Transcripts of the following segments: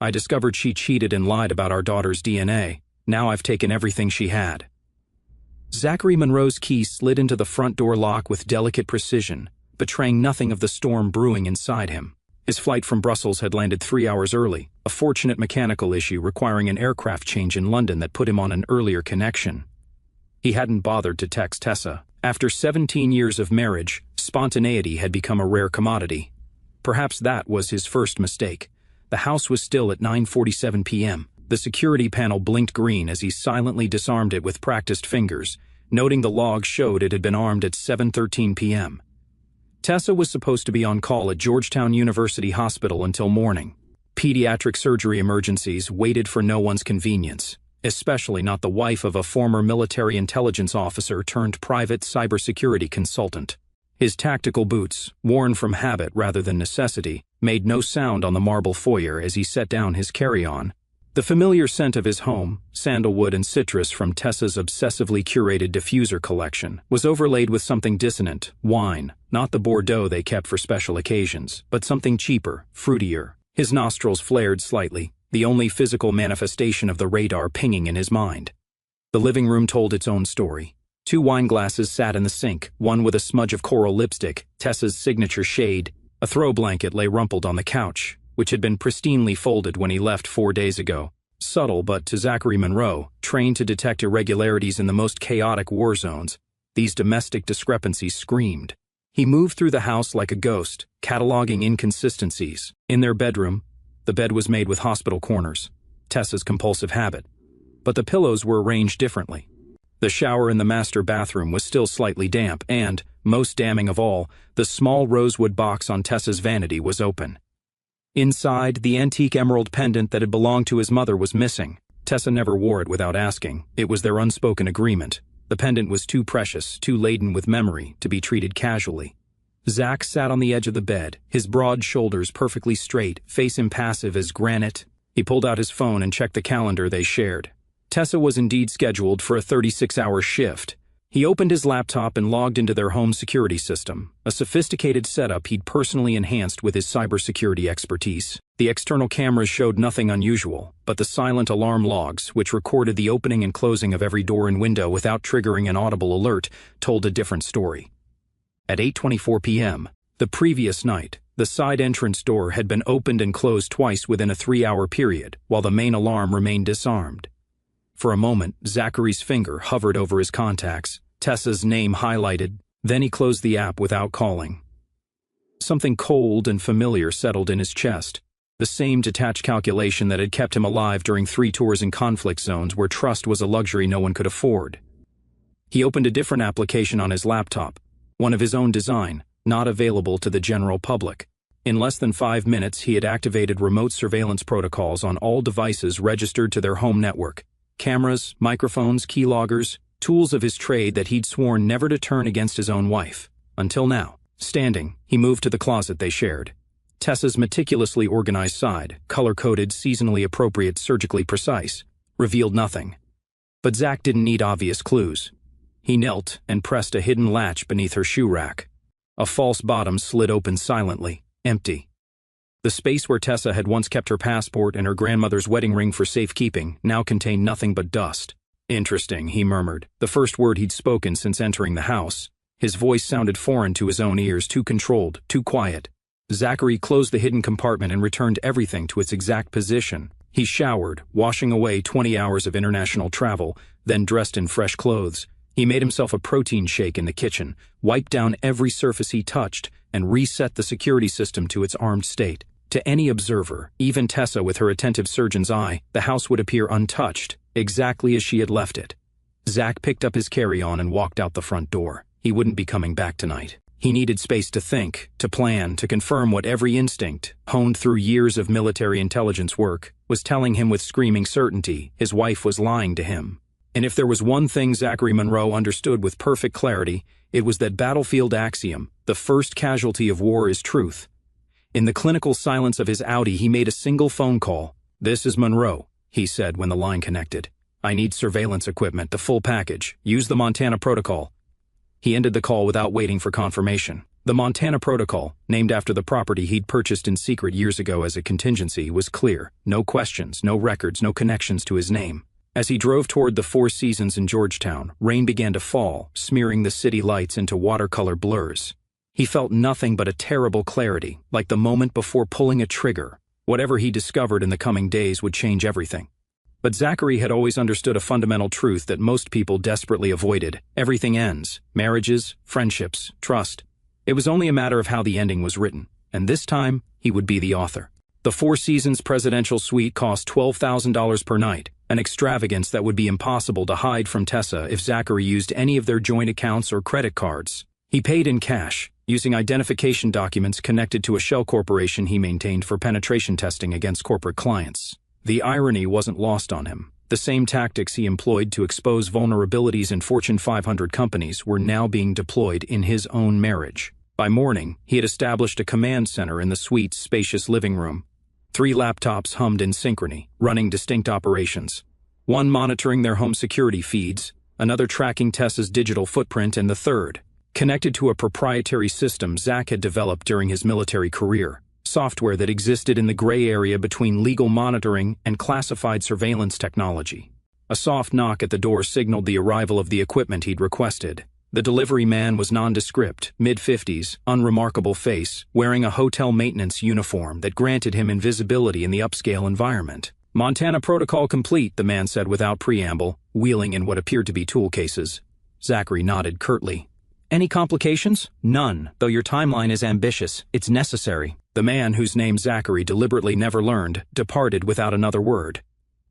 I discovered she cheated and lied about our daughter's DNA. Now I've taken everything she had." Zachary Monroe's key slid into the front door lock with delicate precision, betraying nothing of the storm brewing inside him. His flight from Brussels had landed 3 hours early, a fortunate mechanical issue requiring an aircraft change in London that put him on an earlier connection. He hadn't bothered to text Tessa. After 17 years of marriage, spontaneity had become a rare commodity. Perhaps that was his first mistake. The house was still at 9:47 p.m. The security panel blinked green as he silently disarmed it with practiced fingers, noting the log showed it had been armed at 7:13 p.m. Tessa was supposed to be on call at Georgetown University Hospital until morning. Pediatric surgery emergencies waited for no one's convenience, especially not the wife of a former military intelligence officer turned private cybersecurity consultant. His tactical boots, worn from habit rather than necessity, made no sound on the marble foyer as he set down his carry-on. The familiar scent of his home, sandalwood and citrus from Tessa's obsessively curated diffuser collection, was overlaid with something dissonant, wine, not the Bordeaux they kept for special occasions, but something cheaper, fruitier. His nostrils flared slightly, the only physical manifestation of the radar pinging in his mind. The living room told its own story. 2 wine glasses sat in the sink, one with a smudge of coral lipstick, Tessa's signature shade. A throw blanket lay rumpled on the couch, which had been pristinely folded when he left 4 days ago. Subtle, but to Zachary Monroe, trained to detect irregularities in the most chaotic war zones, these domestic discrepancies screamed. He moved through the house like a ghost, cataloging inconsistencies. In their bedroom, the bed was made with hospital corners, Tessa's compulsive habit, but the pillows were arranged differently. The shower in the master bathroom was still slightly damp and, most damning of all, the small rosewood box on Tessa's vanity was open. Inside, the antique emerald pendant that had belonged to his mother was missing. Tessa never wore it without asking. It was their unspoken agreement. The pendant was too precious, too laden with memory, to be treated casually. Zach sat on the edge of the bed, his broad shoulders perfectly straight, face impassive as granite. He pulled out his phone and checked the calendar they shared. Tessa was indeed scheduled for a 36-hour shift. He opened his laptop and logged into their home security system, a sophisticated setup he'd personally enhanced with his cybersecurity expertise. The external cameras showed nothing unusual, but the silent alarm logs, which recorded the opening and closing of every door and window without triggering an audible alert, told a different story. At 8:24 p.m., the previous night, the side entrance door had been opened and closed twice within a 3-hour period, while the main alarm remained disarmed. For a moment, Zachary's finger hovered over his contacts, Tessa's name highlighted, then he closed the app without calling. Something cold and familiar settled in his chest, the same detached calculation that had kept him alive during 3 tours in conflict zones where trust was a luxury no one could afford. He opened a different application on his laptop, one of his own design, not available to the general public. In less than 5 minutes, he had activated remote surveillance protocols on all devices registered to their home network. Cameras, microphones, keyloggers, tools of his trade that he'd sworn never to turn against his own wife. Until now. Standing, he moved to the closet they shared. Tessa's meticulously organized side, color-coded, seasonally appropriate, surgically precise, revealed nothing. But Zach didn't need obvious clues. He knelt and pressed a hidden latch beneath her shoe rack. A false bottom slid open silently, empty. The space where Tessa had once kept her passport and her grandmother's wedding ring for safekeeping now contained nothing but dust. "Interesting," he murmured, the first word he'd spoken since entering the house. His voice sounded foreign to his own ears, too controlled, too quiet. Zachary closed the hidden compartment and returned everything to its exact position. He showered, washing away 20 hours of international travel, then dressed in fresh clothes. He made himself a protein shake in the kitchen, wiped down every surface he touched, and reset the security system to its armed state. To any observer, even Tessa with her attentive surgeon's eye, the house would appear untouched, exactly as she had left it. Zach picked up his carry-on and walked out the front door. He wouldn't be coming back tonight. He needed space to think, to plan, to confirm what every instinct, honed through years of military intelligence work, was telling him with screaming certainty: his wife was lying to him. And if there was one thing Zachary Monroe understood with perfect clarity, it was that battlefield axiom: the first casualty of war is truth. In the clinical silence of his Audi, he made a single phone call. "This is Monroe," he said when the line connected. "I need surveillance equipment, the full package. Use the Montana protocol." He ended the call without waiting for confirmation. The Montana Protocol, named after the property he'd purchased in secret years ago as a contingency, was clear. No questions, no records, no connections to his name. As he drove toward the Four Seasons in Georgetown, rain began to fall, smearing the city lights into watercolor blurs. He felt nothing but a terrible clarity, like the moment before pulling a trigger. Whatever he discovered in the coming days would change everything. But Zachary had always understood a fundamental truth that most people desperately avoided. Everything ends. Marriages, friendships, trust. It was only a matter of how the ending was written, and this time, he would be the author. The Four Seasons presidential suite cost $12,000 per night, an extravagance that would be impossible to hide from Tessa if Zachary used any of their joint accounts or credit cards. He paid in cash, using identification documents connected to a shell corporation he maintained for penetration testing against corporate clients. The irony wasn't lost on him. The same tactics he employed to expose vulnerabilities in Fortune 500 companies were now being deployed in his own marriage. By morning, he had established a command center in the suite's spacious living room. 3 laptops hummed in synchrony, running distinct operations. One monitoring their home security feeds, another tracking Tessa's digital footprint, and the third connected to a proprietary system Zach had developed during his military career. Software that existed in the gray area between legal monitoring and classified surveillance technology. A soft knock at the door signaled the arrival of the equipment he'd requested. The delivery man was nondescript, mid-50s, unremarkable face, wearing a hotel maintenance uniform that granted him invisibility in the upscale environment. "Montana Protocol complete," the man said without preamble, wheeling in what appeared to be tool cases. Zachary nodded curtly. "Any complications?" "None, though your timeline is ambitious. It's necessary." The man, whose name Zachary deliberately never learned, departed without another word.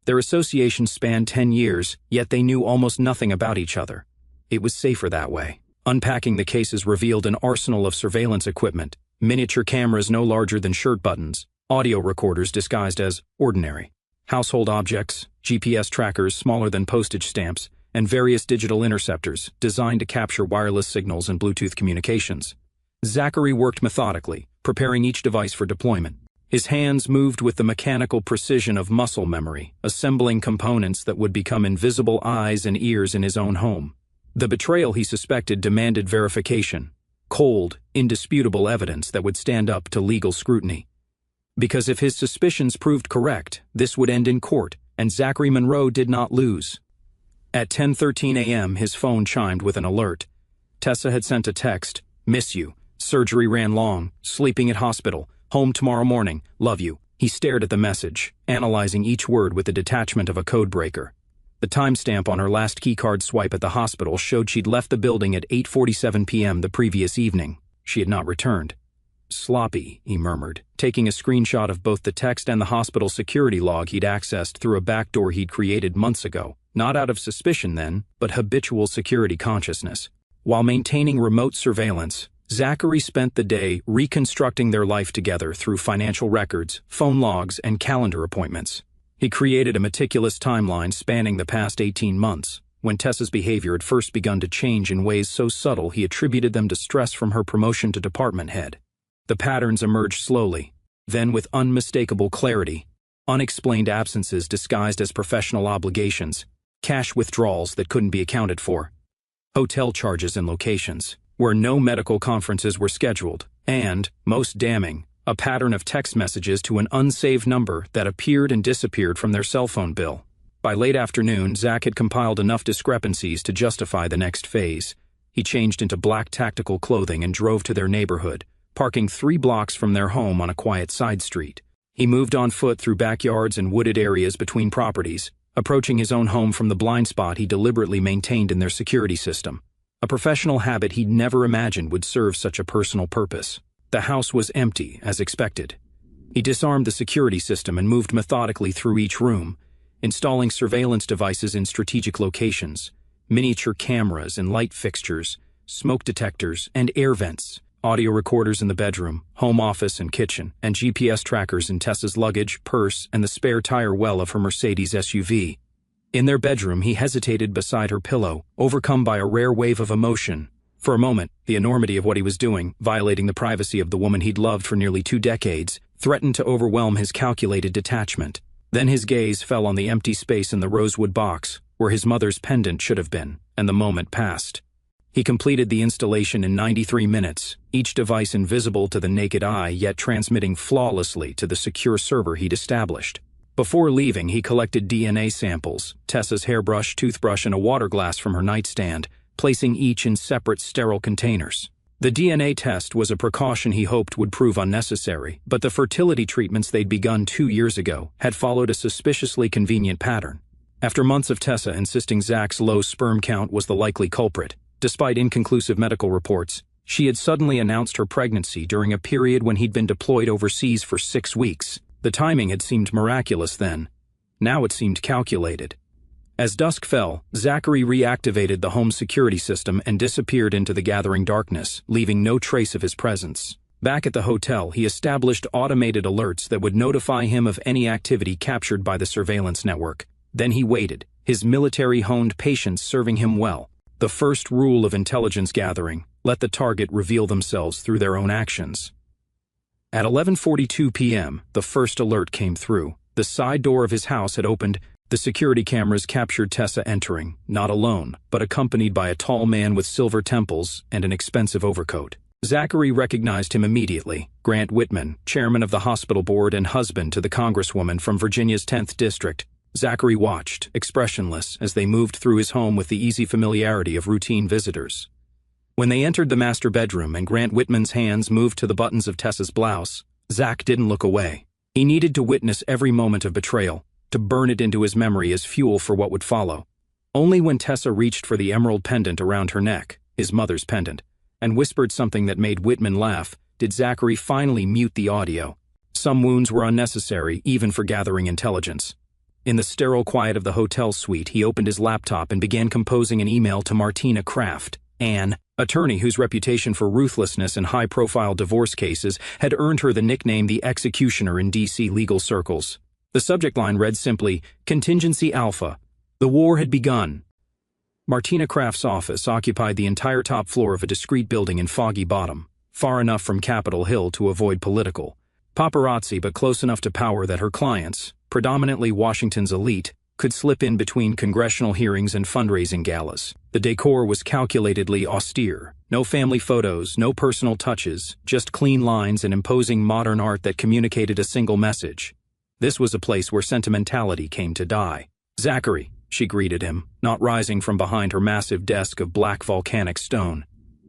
Their association spanned 10 years, yet they knew almost nothing about each other. It was safer that way. Unpacking the cases revealed an arsenal of surveillance equipment, miniature cameras no larger than shirt buttons, audio recorders disguised as ordinary, household objects, GPS trackers smaller than postage stamps, and various digital interceptors designed to capture wireless signals and Bluetooth communications. Zachary worked methodically, preparing each device for deployment. His hands moved with the mechanical precision of muscle memory, assembling components that would become invisible eyes and ears in his own home. The betrayal he suspected demanded verification, cold, indisputable evidence that would stand up to legal scrutiny. Because if his suspicions proved correct, this would end in court, and Zachary Monroe did not lose. At 10:13 a.m., his phone chimed with an alert. Tessa had sent a text, "Miss you. Surgery ran long. Sleeping at hospital. Home tomorrow morning. Love you." He stared at the message, analyzing each word with the detachment of a codebreaker. The timestamp on her last keycard swipe at the hospital showed she'd left the building at 8:47 p.m. the previous evening. She had not returned. "Sloppy," he murmured, taking a screenshot of both the text and the hospital security log he'd accessed through a backdoor he'd created months ago. Not out of suspicion then, but habitual security consciousness. While maintaining remote surveillance, Zachary spent the day reconstructing their life together through financial records, phone logs, and calendar appointments. He created a meticulous timeline spanning the past 18 months, when Tessa's behavior had first begun to change in ways so subtle he attributed them to stress from her promotion to department head. The patterns emerged slowly, then with unmistakable clarity. Unexplained absences disguised as professional obligations, cash withdrawals that couldn't be accounted for, hotel charges and locations where no medical conferences were scheduled, and, most damning, a pattern of text messages to an unsaved number that appeared and disappeared from their cell phone bill. By late afternoon, Zach had compiled enough discrepancies to justify the next phase. He changed into black tactical clothing and drove to their neighborhood, parking 3 blocks from their home on a quiet side street. He moved on foot through backyards and wooded areas between properties, approaching his own home from the blind spot he deliberately maintained in their security system. A professional habit he'd never imagined would serve such a personal purpose. The house was empty, as expected. He disarmed the security system and moved methodically through each room, installing surveillance devices in strategic locations, miniature cameras and light fixtures, smoke detectors and air vents, audio recorders in the bedroom, home office and kitchen, and GPS trackers in Tessa's luggage, purse, and the spare tire well of her Mercedes SUV. In their bedroom, he hesitated beside her pillow, overcome by a rare wave of emotion. For a moment, the enormity of what he was doing, violating the privacy of the woman he'd loved for nearly 2 decades, threatened to overwhelm his calculated detachment. Then his gaze fell on the empty space in the rosewood box, where his mother's pendant should have been, and the moment passed. He completed the installation in 93 minutes, each device invisible to the naked eye yet transmitting flawlessly to the secure server he'd established. Before leaving, he collected DNA samples, Tessa's hairbrush, toothbrush, and a water glass from her nightstand, placing each in separate sterile containers. The DNA test was a precaution he hoped would prove unnecessary, but the fertility treatments they'd begun 2 years ago had followed a suspiciously convenient pattern. After months of Tessa insisting Zach's low sperm count was the likely culprit, despite inconclusive medical reports, she had suddenly announced her pregnancy during a period when he'd been deployed overseas for 6 weeks. The timing had seemed miraculous then. Now it seemed calculated. As dusk fell, Zachary reactivated the home security system and disappeared into the gathering darkness, leaving no trace of his presence. Back at the hotel, he established automated alerts that would notify him of any activity captured by the surveillance network. Then he waited, his military-honed patience serving him well. The first rule of intelligence gathering: let the target reveal themselves through their own actions. At 11:42 p.m., the first alert came through. The side door of his house had opened. The security cameras captured Tessa entering, not alone, but accompanied by a tall man with silver temples and an expensive overcoat. Zachary recognized him immediately: Grant Whitman, chairman of the hospital board and husband to the congresswoman from Virginia's 10th district. Zachary watched, expressionless, as they moved through his home with the easy familiarity of routine visitors. When they entered the master bedroom and Grant Whitman's hands moved to the buttons of Tessa's blouse, Zach didn't look away. He needed to witness every moment of betrayal, to burn it into his memory as fuel for what would follow. Only when Tessa reached for the emerald pendant around her neck, his mother's pendant, and whispered something that made Whitman laugh, did Zachary finally mute the audio. Some wounds were unnecessary, even for gathering intelligence. In the sterile quiet of the hotel suite, he opened his laptop and began composing an email to Martina Kraft, an attorney whose reputation for ruthlessness in high-profile divorce cases had earned her the nickname the Executioner in D.C. legal circles. The subject line read simply, "Contingency Alpha. The war had begun." Martina Kraft's office occupied the entire top floor of a discreet building in Foggy Bottom, far enough from Capitol Hill to avoid political paparazzi but close enough to power that her clients, predominantly Washington's elite, could slip in between congressional hearings and fundraising galas. The decor was calculatedly austere. No family photos, no personal touches, just clean lines and imposing modern art that communicated a single message. This was a place where sentimentality came to die. "Zachary," she greeted him, not rising from behind her massive desk of black volcanic stone.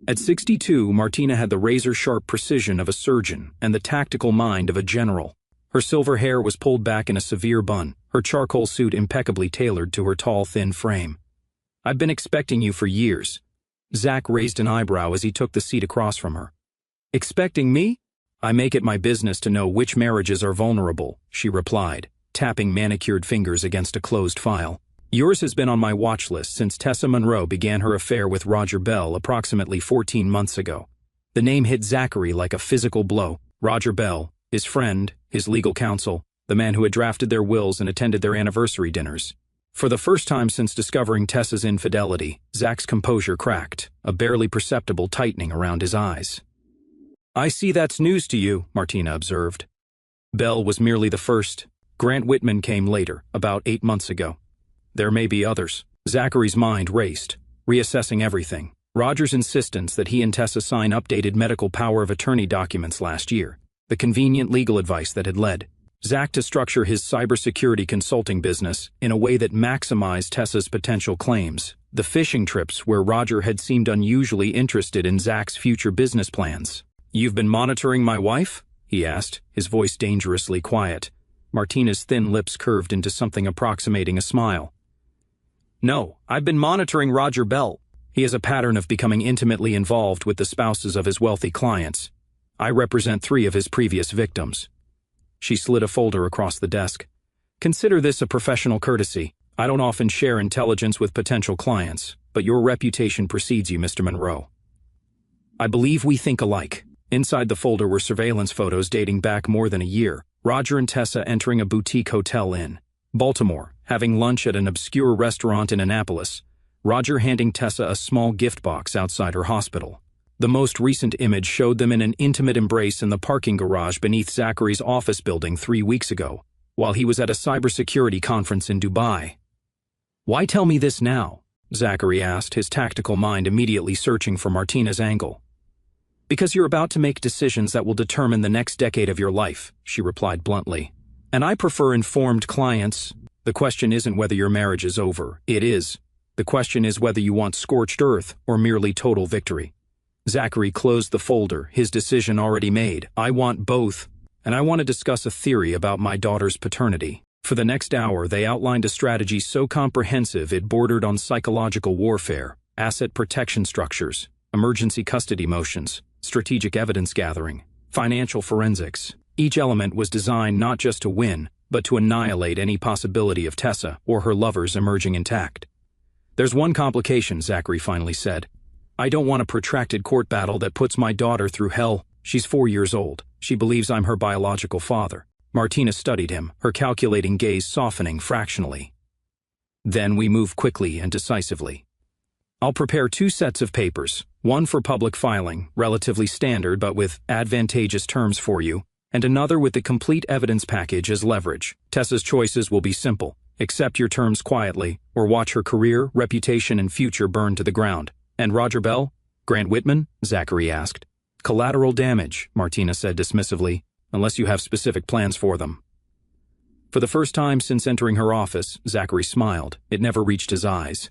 At 62, Martina had the razor-sharp precision of a surgeon and the tactical mind of a general. Her silver hair was pulled back in a severe bun, her charcoal suit impeccably tailored to her tall, thin frame. "I've been expecting you for years." Zach raised an eyebrow as he took the seat across from her. "Expecting me? I make it my business to know which marriages are vulnerable," she replied, tapping manicured fingers against a closed file. "Yours has been on my watch list since Tessa Monroe began her affair with Roger Bell approximately 14 months ago." The name hit Zachary like a physical blow. Roger Bell, his friend, his legal counsel, the man who had drafted their wills and attended their anniversary dinners. For the first time since discovering Tessa's infidelity, Zach's composure cracked, a barely perceptible tightening around his eyes. "I see that's news to you," Martina observed. Bell was merely the first. Grant Whitman came later, about 8 months ago. There may be others. Zachary's mind raced, reassessing everything. Roger's insistence that he and Tessa sign updated medical power of attorney documents last year. The convenient legal advice that had led Zach to structure his cybersecurity consulting business in a way that maximized Tessa's potential claims. The fishing trips where Roger had seemed unusually interested in Zach's future business plans. "You've been monitoring my wife?" he asked, his voice dangerously quiet. Martina's thin lips curved into something approximating a smile. "No, I've been monitoring Roger Bell. He has a pattern of becoming intimately involved with the spouses of his wealthy clients. I represent 3 of his previous victims." She slid a folder across the desk. "Consider this a professional courtesy. I don't often share intelligence with potential clients, but your reputation precedes you, Mr. Monroe. I believe we think alike." Inside the folder were surveillance photos dating back more than a year. Roger and Tessa entering a boutique hotel in Baltimore, having lunch at an obscure restaurant in Annapolis. Roger handing Tessa a small gift box outside her hospital. The most recent image showed them in an intimate embrace in the parking garage beneath Zachary's office building 3 weeks ago, while he was at a cybersecurity conference in Dubai. "Why tell me this now?" Zachary asked, his tactical mind immediately searching for Martina's angle. Because you're about to make decisions that will determine the next decade of your life, she replied bluntly. And I prefer informed clients. The question isn't whether your marriage is over. It is. The question is whether you want scorched earth or merely total victory. Zachary closed the folder, his decision already made. I want both, and I want to discuss a theory about my daughter's paternity. For the next hour, they outlined a strategy so comprehensive it bordered on psychological warfare, asset protection structures, emergency custody motions, strategic evidence gathering, financial forensics. Each element was designed not just to win, but to annihilate any possibility of Tessa or her lovers emerging intact. There's one complication, Zachary finally said. I don't want a protracted court battle that puts my daughter through hell. She's 4 years old. She believes I'm her biological father. Martina studied him, her calculating gaze softening fractionally. Then we move quickly and decisively. I'll prepare 2 sets of papers, one for public filing, relatively standard but with advantageous terms for you, and another with the complete evidence package as leverage. Tessa's choices will be simple. Accept your terms quietly, or watch her career, reputation, and future burn to the ground. And Roger Bell? Grant Whitman? Zachary asked. Collateral damage, Martina said dismissively, unless you have specific plans for them. For the first time since entering her office, Zachary smiled. It never reached his eyes.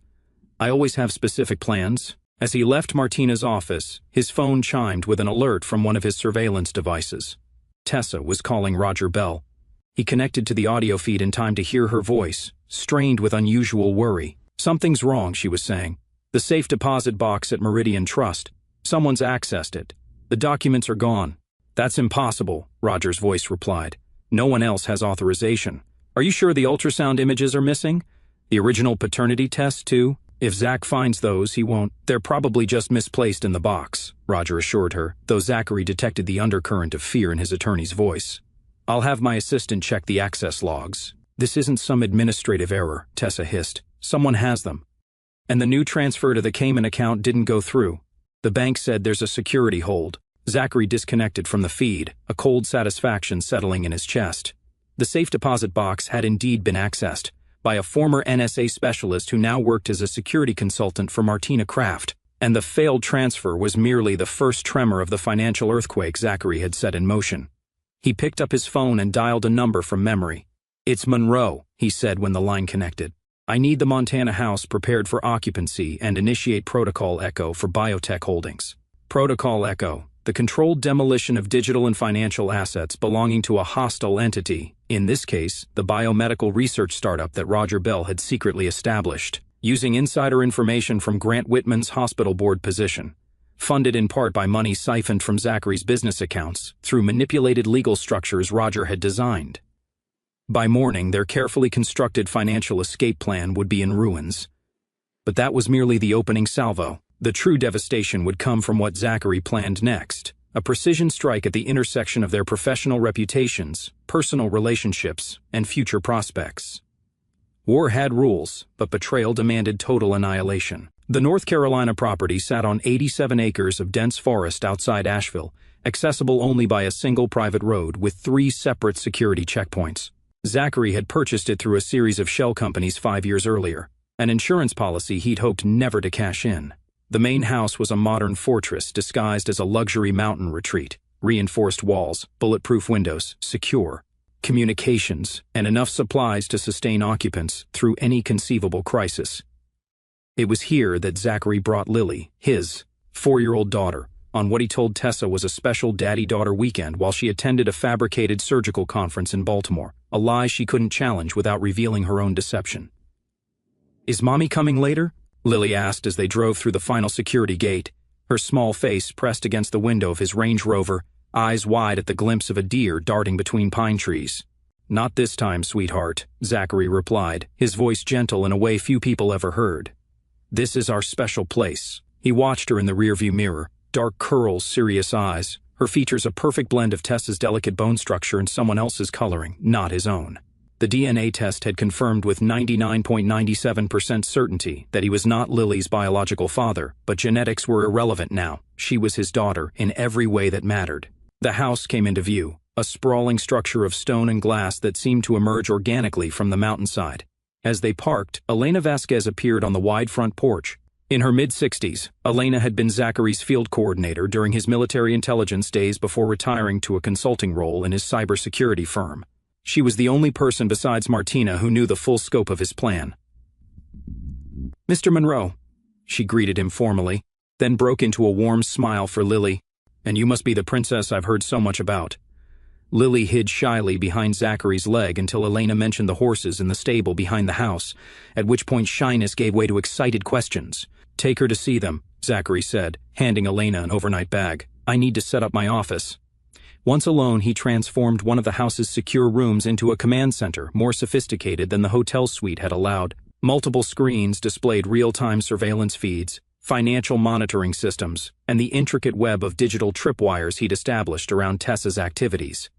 I always have specific plans. As he left Martina's office, his phone chimed with an alert from one of his surveillance devices. Tessa was calling Roger Bell. He connected to the audio feed in time to hear her voice, strained with unusual worry. Something's wrong, she was saying. The safe deposit box at Meridian Trust. Someone's accessed it. The documents are gone. That's impossible, Roger's voice replied. No one else has authorization. Are you sure the ultrasound images are missing? The original paternity test, too? If Zach finds those, he won't. They're probably just misplaced in the box, Roger assured her, though Zachary detected the undercurrent of fear in his attorney's voice. I'll have my assistant check the access logs. This isn't some administrative error, Tessa hissed. Someone has them. And the new transfer to the Cayman account didn't go through. The bank said there's a security hold. Zachary disconnected from the feed, a cold satisfaction settling in his chest. The safe deposit box had indeed been accessed by a former NSA specialist who now worked as a security consultant for Martina Kraft, and the failed transfer was merely the first tremor of the financial earthquake Zachary had set in motion. He picked up his phone and dialed a number from memory. It's Monroe, he said when the line connected. I need the Montana house prepared for occupancy and initiate Protocol Echo for Biotech Holdings. Protocol Echo, the controlled demolition of digital and financial assets belonging to a hostile entity, in this case, the biomedical research startup that Roger Bell had secretly established, using insider information from Grant Whitman's hospital board position. Funded in part by money siphoned from Zachary's business accounts through manipulated legal structures Roger had designed. By morning, their carefully constructed financial escape plan would be in ruins. But that was merely the opening salvo. The true devastation would come from what Zachary planned next, a precision strike at the intersection of their professional reputations, personal relationships, and future prospects. War had rules, but betrayal demanded total annihilation. The North Carolina property sat on 87 acres of dense forest outside Asheville, accessible only by a single private road with 3 separate security checkpoints. Zachary had purchased it through a series of shell companies 5 years earlier, an insurance policy he'd hoped never to cash in. The main house was a modern fortress disguised as a luxury mountain retreat, reinforced walls, bulletproof windows, secure communications, and enough supplies to sustain occupants through any conceivable crisis. It was here that Zachary brought Lily, his 4-year-old daughter, on what he told Tessa was a special daddy-daughter weekend while she attended a fabricated surgical conference in Baltimore, a lie she couldn't challenge without revealing her own deception. Is Mommy coming later? Lily asked as they drove through the final security gate, her small face pressed against the window of his Range Rover, eyes wide at the glimpse of a deer darting between pine trees. Not this time, sweetheart, Zachary replied, his voice gentle in a way few people ever heard. This is our special place. He watched her in the rearview mirror, dark curls, serious eyes, her features a perfect blend of Tessa's delicate bone structure and someone else's coloring, not his own. The DNA test had confirmed with 99.97% certainty that he was not Lily's biological father, but genetics were irrelevant now. She was his daughter in every way that mattered. The house came into view, a sprawling structure of stone and glass that seemed to emerge organically from the mountainside. As they parked, Elena Vasquez appeared on the wide front porch. In her mid-60s, Elena had been Zachary's field coordinator during his military intelligence days before retiring to a consulting role in his cybersecurity firm. She was the only person besides Martina who knew the full scope of his plan. "Mr. Monroe," she greeted him formally, then broke into a warm smile for Lily. "And you must be the princess I've heard so much about." Lily hid shyly behind Zachary's leg until Elena mentioned the horses in the stable behind the house, at which point shyness gave way to excited questions. "Take her to see them," Zachary said, handing Elena an overnight bag. "I need to set up my office." Once alone, he transformed one of the house's secure rooms into a command center, more sophisticated than the hotel suite had allowed. Multiple screens displayed real-time surveillance feeds, financial monitoring systems, and the intricate web of digital tripwires he'd established around Tessa's activities.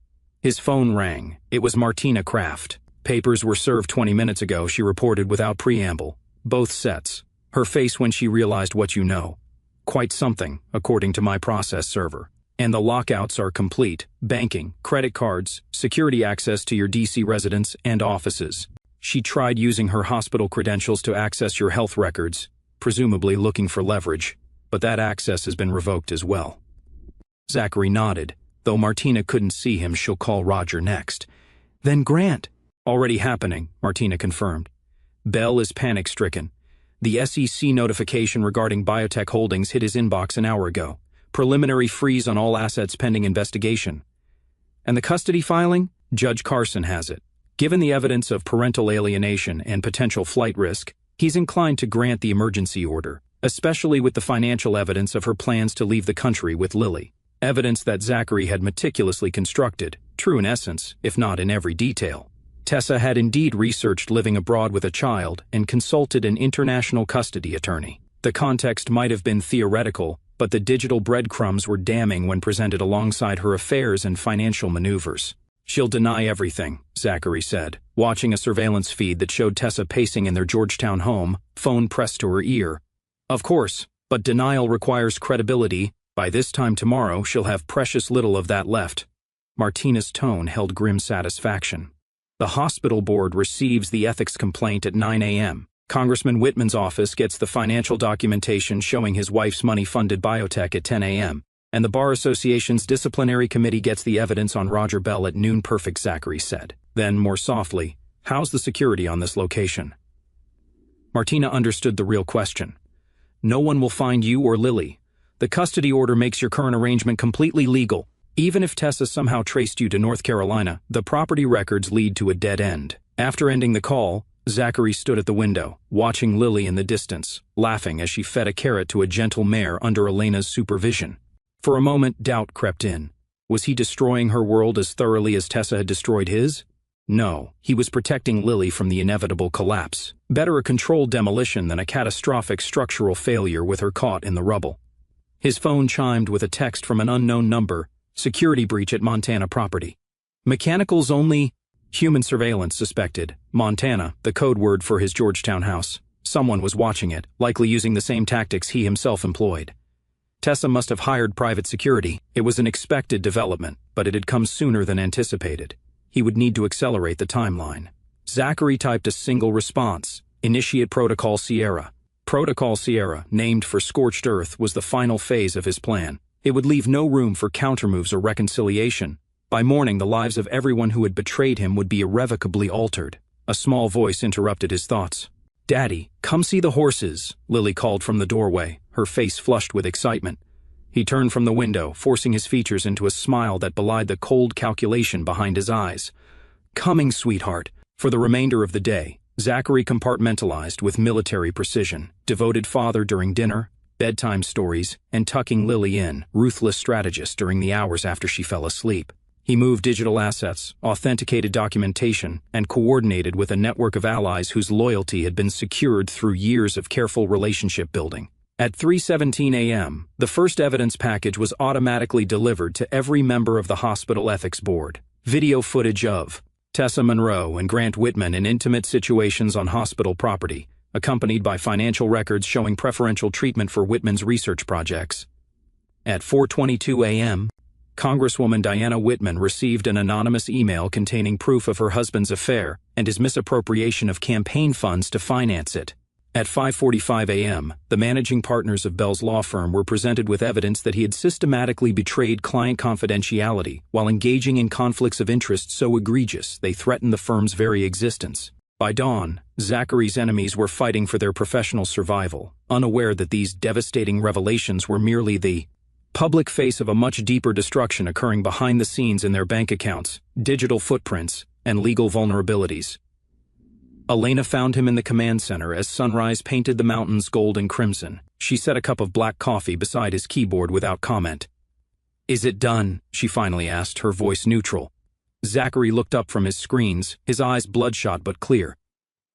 His phone rang. It was Martina Kraft. "Papers were served 20 minutes ago," she reported without preamble. "Both sets. Her face when she realized what you know. Quite something, according to my process server. And the lockouts are complete: banking, credit cards, security access to your DC residence and offices. She tried using her hospital credentials to access your health records, presumably looking for leverage, but that access has been revoked as well." Zachary nodded. Though Martina couldn't see him, she'll call Roger next. "Then Grant." "Already happening," Martina confirmed. Bell is panic-stricken. The SEC notification regarding Biotech Holdings hit his inbox an hour ago. Preliminary freeze on all assets pending investigation. "And the custody filing?" "Judge Carson has it. Given the evidence of parental alienation and potential flight risk, he's inclined to grant the emergency order, especially with the financial evidence of her plans to leave the country with Lily. Evidence that Zachary had meticulously constructed, true in essence, if not in every detail. Tessa had indeed researched living abroad with a child and consulted an international custody attorney. The context might have been theoretical, but the digital breadcrumbs were damning when presented alongside her affairs and financial maneuvers. "She'll deny everything," Zachary said, watching a surveillance feed that showed Tessa pacing in their Georgetown home, phone pressed to her ear. "Of course, but denial requires credibility. By this time tomorrow, she'll have precious little of that left." Martina's tone held grim satisfaction. "The hospital board receives the ethics complaint at 9 a.m. Congressman Whitman's office gets the financial documentation showing his wife's money-funded biotech at 10 a.m., and the Bar Association's disciplinary committee gets the evidence on Roger Bell at noon. Perfect," Zachary said. Then, more softly, "How's the security on this location?" Martina understood the real question. "No one will find you or Lily. The custody order makes your current arrangement completely legal. Even if Tessa somehow traced you to North Carolina, the property records lead to a dead end." After ending the call, Zachary stood at the window, watching Lily in the distance, laughing as she fed a carrot to a gentle mare under Elena's supervision. For a moment, doubt crept in. Was he destroying her world as thoroughly as Tessa had destroyed his? No, he was protecting Lily from the inevitable collapse. Better a controlled demolition than a catastrophic structural failure with her caught in the rubble. His phone chimed with a text from an unknown number: "Security breach at Montana property. Mechanicals only, human surveillance suspected. Montana, the code word for his Georgetown house. Someone was watching it, likely using the same tactics he himself employed." Tessa must have hired private security. It was an expected development, but it had come sooner than anticipated. He would need to accelerate the timeline. Zachary typed a single response: "Initiate Protocol Sierra." Protocol Sierra, named for scorched earth, was the final phase of his plan. It would leave no room for countermoves or reconciliation. By morning, the lives of everyone who had betrayed him would be irrevocably altered. A small voice interrupted his thoughts. "Daddy, come see the horses," Lily called from the doorway, her face flushed with excitement. He turned from the window, forcing his features into a smile that belied the cold calculation behind his eyes. "Coming, sweetheart." For the remainder of the day, Zachary compartmentalized with military precision, devoted father during dinner, bedtime stories, and tucking Lily in, ruthless strategist during the hours after she fell asleep. He moved digital assets, authenticated documentation, and coordinated with a network of allies whose loyalty had been secured through years of careful relationship building. At 3:17 a.m., the first evidence package was automatically delivered to every member of the hospital ethics board. Video footage of Tessa Monroe and Grant Whitman in intimate situations on hospital property, accompanied by financial records showing preferential treatment for Whitman's research projects. At 4:22 a.m., Congresswoman Diana Whitman received an anonymous email containing proof of her husband's affair and his misappropriation of campaign funds to finance it. At 5:45 a.m., the managing partners of Bell's law firm were presented with evidence that he had systematically betrayed client confidentiality while engaging in conflicts of interest so egregious they threatened the firm's very existence. By dawn, Zachary's enemies were fighting for their professional survival, unaware that these devastating revelations were merely the public face of a much deeper destruction occurring behind the scenes in their bank accounts, digital footprints, and legal vulnerabilities. Elena found him in the command center as sunrise painted the mountains gold and crimson. She set a cup of black coffee beside his keyboard without comment. "Is it done?" she finally asked, her voice neutral. Zachary looked up from his screens, his eyes bloodshot but clear.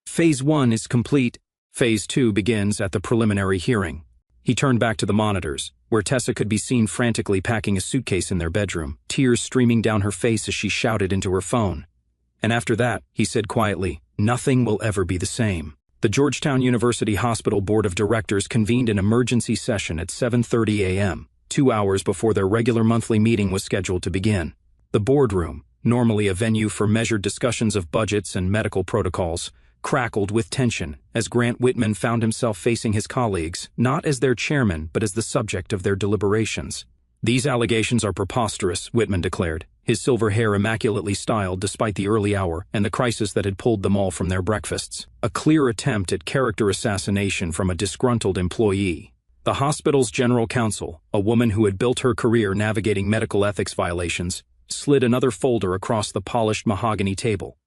"Phase 1 is complete. Phase 2 begins at the preliminary hearing." He turned back to the monitors, where Tessa could be seen frantically packing a suitcase in their bedroom, tears streaming down her face as she shouted into her phone. "And after that," he said quietly, "nothing will ever be the same." The Georgetown University Hospital Board of Directors convened an emergency session at 7:30 a.m., 2 hours before their regular monthly meeting was scheduled to begin. The boardroom, normally a venue for measured discussions of budgets and medical protocols, crackled with tension as Grant Whitman found himself facing his colleagues, not as their chairman but as the subject of their deliberations. "These allegations are preposterous," Whitman declared, his silver hair immaculately styled despite the early hour and the crisis that had pulled them all from their breakfasts. A clear attempt at character assassination from a disgruntled employee. The hospital's general counsel, a woman who had built her career navigating medical ethics violations, slid another folder across the polished mahogany table.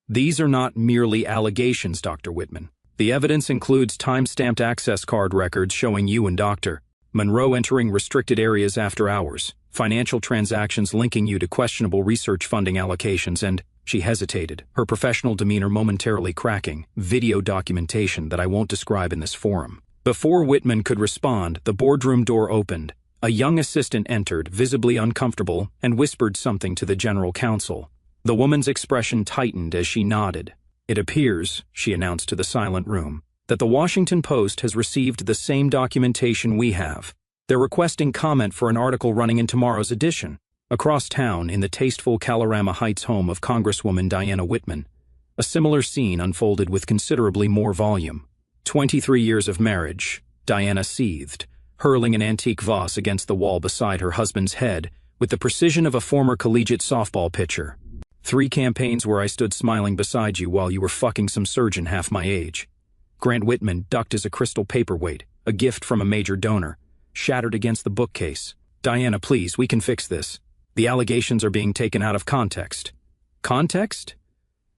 "These are not merely allegations, Dr. Whitman. The evidence includes time-stamped access card records showing you and Dr. Monroe entering restricted areas after hours, financial transactions linking you to questionable research funding allocations, and," she hesitated, her professional demeanor momentarily cracking, "video documentation that I won't describe in this forum." Before Whitman could respond, the boardroom door opened. A young assistant entered, visibly uncomfortable, and whispered something to the general counsel. The woman's expression tightened as she nodded. "It appears," she announced to the silent room, "that the Washington Post has received the same documentation we have. They're requesting comment for an article running in tomorrow's edition." Across town, in the tasteful Kalorama Heights home of Congresswoman Diana Whitman, a similar scene unfolded with considerably more volume. 23 years of marriage, Diana seethed, hurling an antique vase against the wall beside her husband's head with the precision of a former collegiate softball pitcher. "3 campaigns where I stood smiling beside you while you were fucking some surgeon half my age." Grant Whitman ducked as a crystal paperweight, a gift from a major donor, shattered against the bookcase. "Diana, please, we can fix this. The allegations are being taken out of context." "Context?"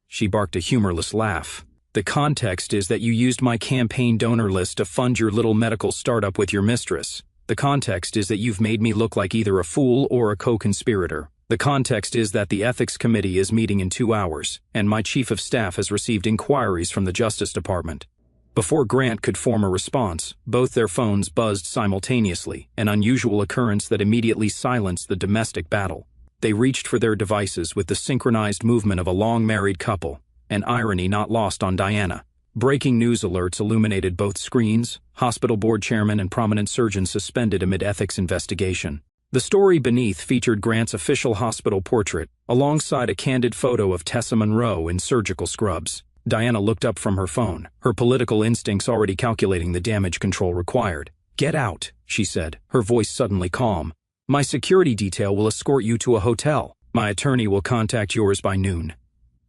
She barked a humorless laugh. "The context is that you used my campaign donor list to fund your little medical startup with your mistress. The context is that you've made me look like either a fool or a co-conspirator. The context is that the ethics committee is meeting in 2 hours, and my chief of staff has received inquiries from the Justice Department." Before Grant could form a response, both their phones buzzed simultaneously, an unusual occurrence that immediately silenced the domestic battle. They reached for their devices with the synchronized movement of a long-married couple, an irony not lost on Diana. Breaking news alerts illuminated both screens, hospital board chairman and prominent surgeons suspended amid ethics investigation. The story beneath featured Grant's official hospital portrait, alongside a candid photo of Tessa Monroe in surgical scrubs. Diana looked up from her phone, her political instincts already calculating the damage control required. "Get out," she said, her voice suddenly calm. "My security detail will escort you to a hotel. My attorney will contact yours by noon."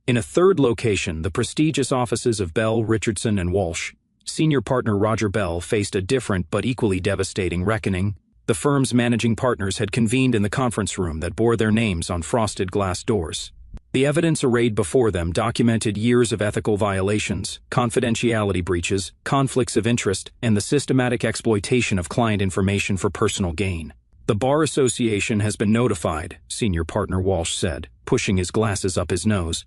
In a third location, the prestigious offices of Bell, Richardson, and Walsh, senior partner Roger Bell faced a different but equally devastating reckoning. The firm's managing partners had convened in the conference room that bore their names on frosted glass doors. The evidence arrayed before them documented years of ethical violations, confidentiality breaches, conflicts of interest, and the systematic exploitation of client information for personal gain. "The Bar Association has been notified," senior partner Walsh said, pushing his glasses up his nose.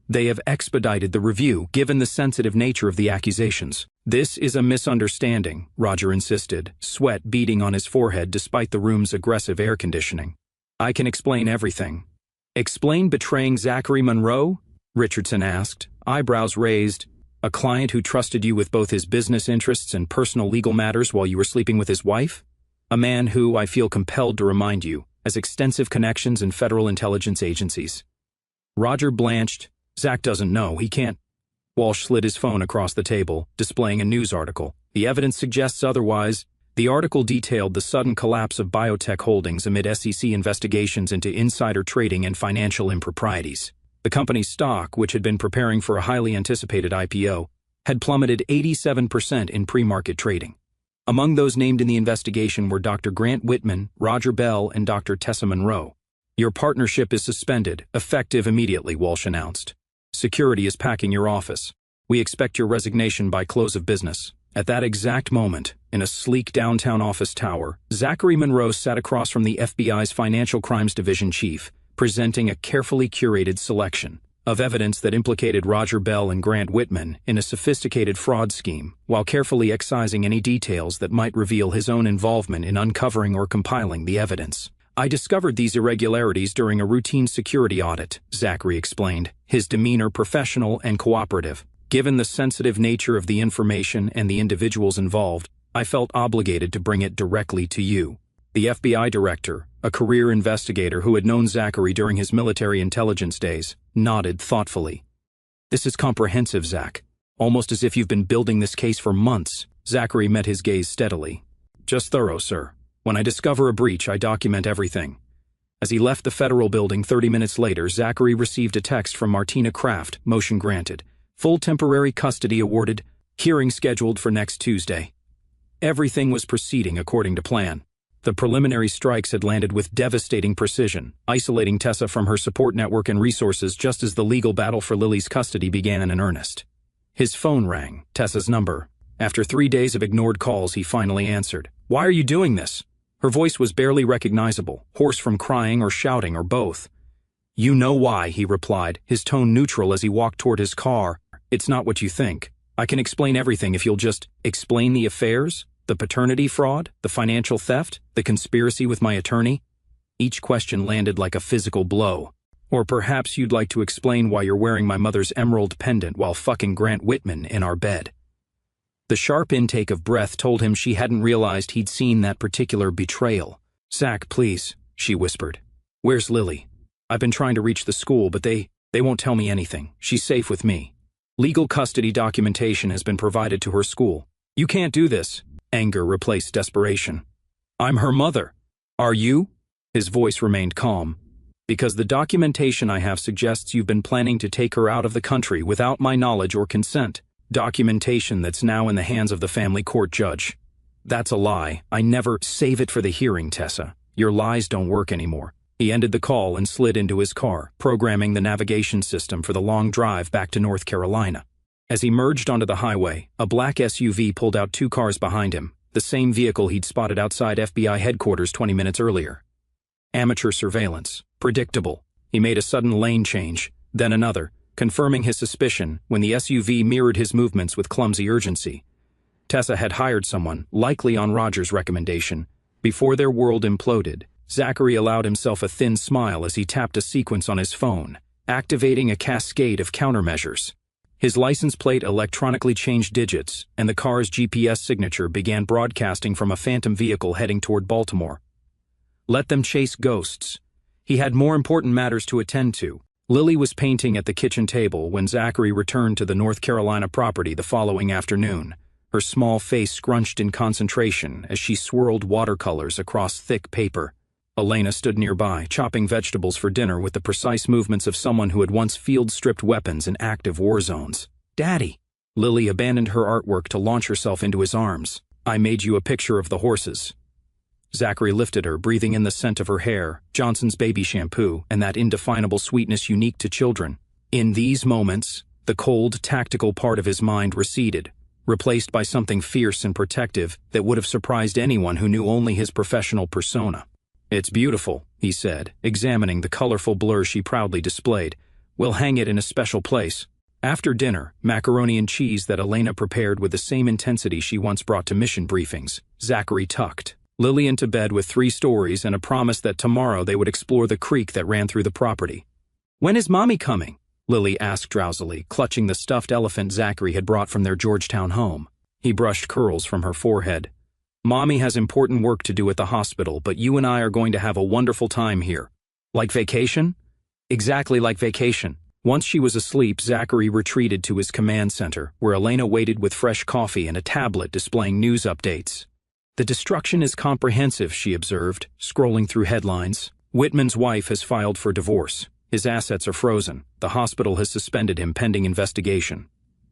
"They have expedited the review, given the sensitive nature of the accusations." "This is a misunderstanding," Roger insisted, sweat beading on his forehead despite the room's aggressive air conditioning. "I can explain everything." "Explain betraying Zachary Monroe?" Richardson asked, eyebrows raised. "A client who trusted you with both his business interests and personal legal matters while you were sleeping with his wife? A man who, I feel compelled to remind you, has extensive connections in federal intelligence agencies. Roger blanched. Zach doesn't know, he can't. Walsh slid his phone across the table, displaying a news article. The evidence suggests otherwise. The article detailed the sudden collapse of biotech holdings amid SEC investigations into insider trading and financial improprieties. The company's stock, which had been preparing for a highly anticipated IPO, had plummeted 87% in pre-market trading. Among those named in the investigation were Dr. Grant Whitman, Roger Bell, and Dr. Tessa Monroe. Your partnership is suspended, effective immediately, Walsh announced. Security is packing your office. We expect your resignation by close of business. At that exact moment, in a sleek downtown office tower, Zachary Monroe sat across from the FBI's Financial Crimes Division chief, presenting a carefully curated selection of evidence that implicated Roger Bell and Grant Whitman in a sophisticated fraud scheme, while carefully excising any details that might reveal his own involvement in uncovering or compiling the evidence. I discovered these irregularities during a routine security audit, Zachary explained, his demeanor professional and cooperative. Given the sensitive nature of the information and the individuals involved, I felt obligated to bring it directly to you. The FBI director, a career investigator who had known Zachary during his military intelligence days, nodded thoughtfully. This is comprehensive, Zach. Almost as if you've been building this case for months. Zachary met his gaze steadily. Just thorough, sir. When I discover a breach, I document everything. As he left the federal building 30 minutes later, Zachary received a text from Martina Kraft, motion granted. Full temporary custody awarded, hearing scheduled for next Tuesday. Everything was proceeding according to plan. The preliminary strikes had landed with devastating precision, isolating Tessa from her support network and resources just as the legal battle for Lily's custody began in earnest. His phone rang, Tessa's number. After 3 days of ignored calls, he finally answered. "Why are you doing this?" Her voice was barely recognizable, hoarse from crying or shouting or both. "You know why," he replied, his tone neutral as he walked toward his car. "It's not what you think. I can explain everything if you'll just explain the affairs, the paternity fraud, the financial theft, the conspiracy with my attorney." Each question landed like a physical blow. "Or perhaps you'd like to explain why you're wearing my mother's emerald pendant while fucking Grant Whitman in our bed." The sharp intake of breath told him she hadn't realized he'd seen that particular betrayal. "Zach, please," she whispered. "Where's Lily? I've been trying to reach the school, but they won't tell me anything. She's safe with me. Legal custody documentation has been provided to her school." "You can't do this." Anger replaced desperation. "I'm her mother." "Are you?" His voice remained calm. "Because the documentation I have suggests you've been planning to take her out of the country without my knowledge or consent. Documentation that's now in the hands of the family court judge." "That's a lie. I never—" "Save it for the hearing, Tessa. Your lies don't work anymore." He ended the call and slid into his car, programming the navigation system for the long drive back to North Carolina. As he merged onto the highway, a black SUV pulled out 2 cars behind him, the same vehicle he'd spotted outside FBI headquarters 20 minutes earlier. Amateur surveillance. Predictable. He made a sudden lane change, then another, confirming his suspicion when the SUV mirrored his movements with clumsy urgency. Tessa had hired someone, likely on Roger's recommendation. Before their world imploded, Zachary allowed himself a thin smile as he tapped a sequence on his phone, activating a cascade of countermeasures. His license plate electronically changed digits, and the car's GPS signature began broadcasting from a phantom vehicle heading toward Baltimore. Let them chase ghosts. He had more important matters to attend to. Lily was painting at the kitchen table when Zachary returned to the North Carolina property the following afternoon, her small face scrunched in concentration as she swirled watercolors across thick paper. Elena stood nearby, chopping vegetables for dinner with the precise movements of someone who had once field-stripped weapons in active war zones. "Daddy!" Lily abandoned her artwork to launch herself into his arms. "I made you a picture of the horses." Zachary lifted her, breathing in the scent of her hair, Johnson's baby shampoo, and that indefinable sweetness unique to children. In these moments, the cold, tactical part of his mind receded, replaced by something fierce and protective that would have surprised anyone who knew only his professional persona. "It's beautiful," he said, examining the colorful blur she proudly displayed. "We'll hang it in a special place." After dinner, macaroni and cheese that Elena prepared with the same intensity she once brought to mission briefings, Zachary tucked Lily into bed with 3 stories and a promise that tomorrow they would explore the creek that ran through the property. "When is Mommy coming?" Lily asked drowsily, clutching the stuffed elephant Zachary had brought from their Georgetown home. He brushed curls from her forehead. Mommy has important work to do at the hospital, but you and I are going to have a wonderful time here. Like vacation? Exactly like vacation. Once she was asleep, Zachary retreated to his command center, where Elena waited with fresh coffee and a tablet displaying news updates. The destruction is comprehensive, she observed, scrolling through headlines. Whitman's wife has filed for divorce. His assets are frozen. The hospital has suspended him pending investigation.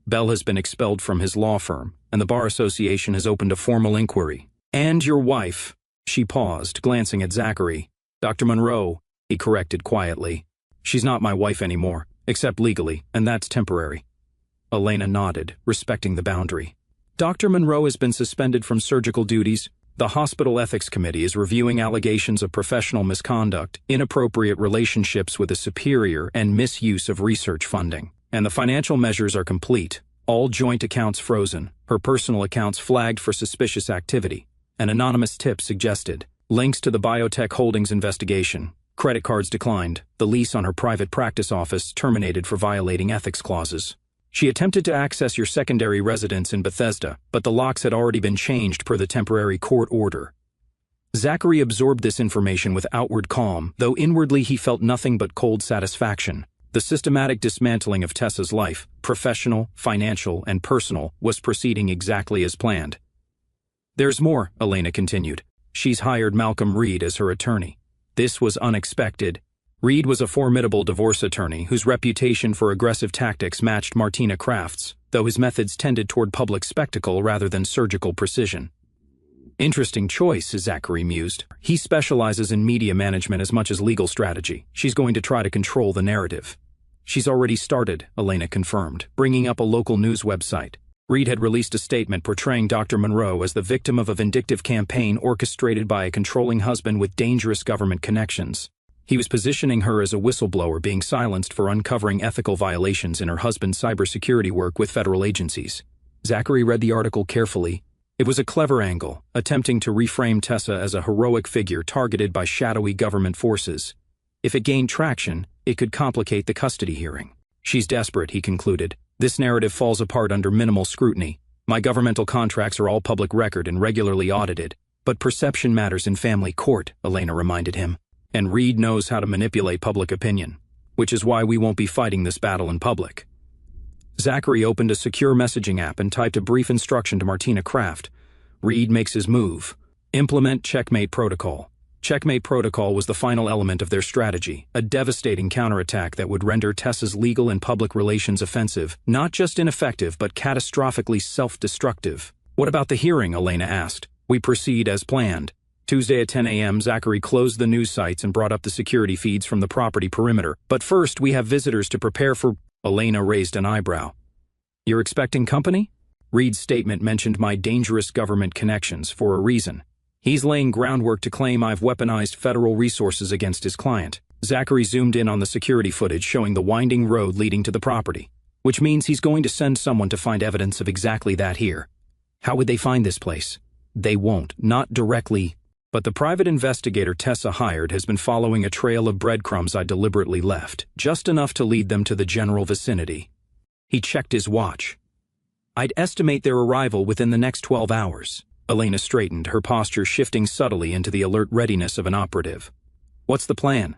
Bell has been expelled from his law firm, and the Bar Association has opened a formal inquiry. And your wife. She paused, glancing at Zachary. Dr. Monroe, he corrected quietly. She's not my wife anymore, except legally, and that's temporary. Elena nodded, respecting the boundary. Dr. Monroe has been suspended from surgical duties. The Hospital Ethics Committee is reviewing allegations of professional misconduct, inappropriate relationships with a superior, and misuse of research funding. And the financial measures are complete. All joint accounts frozen, her personal accounts flagged for suspicious activity. An anonymous tip suggested links to the biotech holdings investigation. Credit cards declined. The lease on her private practice office terminated for violating ethics clauses. She attempted to access your secondary residence in Bethesda, but the locks had already been changed per the temporary court order. Zachary absorbed this information with outward calm, though inwardly he felt nothing but cold satisfaction. The systematic dismantling of Tessa's life, professional, financial, and personal, was proceeding exactly as planned. There's more, Elena continued. She's hired Malcolm Reed as her attorney. This was unexpected. Reed was a formidable divorce attorney whose reputation for aggressive tactics matched Martina Kraft's, though his methods tended toward public spectacle rather than surgical precision. Interesting choice, Zachary mused. He specializes in media management as much as legal strategy. She's going to try to control the narrative. She's already started, Elena confirmed, bringing up a local news website. Reed had released a statement portraying Dr. Monroe as the victim of a vindictive campaign orchestrated by a controlling husband with dangerous government connections. He was positioning her as a whistleblower being silenced for uncovering ethical violations in her husband's cybersecurity work with federal agencies. Zachary read the article carefully. It was a clever angle, attempting to reframe Tessa as a heroic figure targeted by shadowy government forces. If it gained traction, it could complicate the custody hearing. She's desperate, he concluded. This narrative falls apart under minimal scrutiny. My governmental contracts are all public record and regularly audited. But perception matters in family court, Elena reminded him. And Reed knows how to manipulate public opinion, which is why we won't be fighting this battle in public. Zachary opened a secure messaging app and typed a brief instruction to Martina Kraft. Reed makes his move. Implement Checkmate Protocol. Checkmate Protocol was the final element of their strategy, a devastating counterattack that would render Tessa's legal and public relations offensive, not just ineffective but catastrophically self-destructive. What about the hearing, Elena asked. We proceed as planned. Tuesday at 10 a.m., Zachary closed the news sites and brought up the security feeds from the property perimeter. But first, we have visitors to prepare for... Elena raised an eyebrow. You're expecting company? Reed's statement mentioned my dangerous government connections for a reason. He's laying groundwork to claim I've weaponized federal resources against his client. Zachary zoomed in on the security footage showing the winding road leading to the property, which means he's going to send someone to find evidence of exactly that here. How would they find this place? They won't, not directly. But the private investigator Tessa hired has been following a trail of breadcrumbs I deliberately left, just enough to lead them to the general vicinity. He checked his watch. I'd estimate their arrival within the next 12 hours. Elena straightened, her posture shifting subtly into the alert readiness of an operative. What's the plan?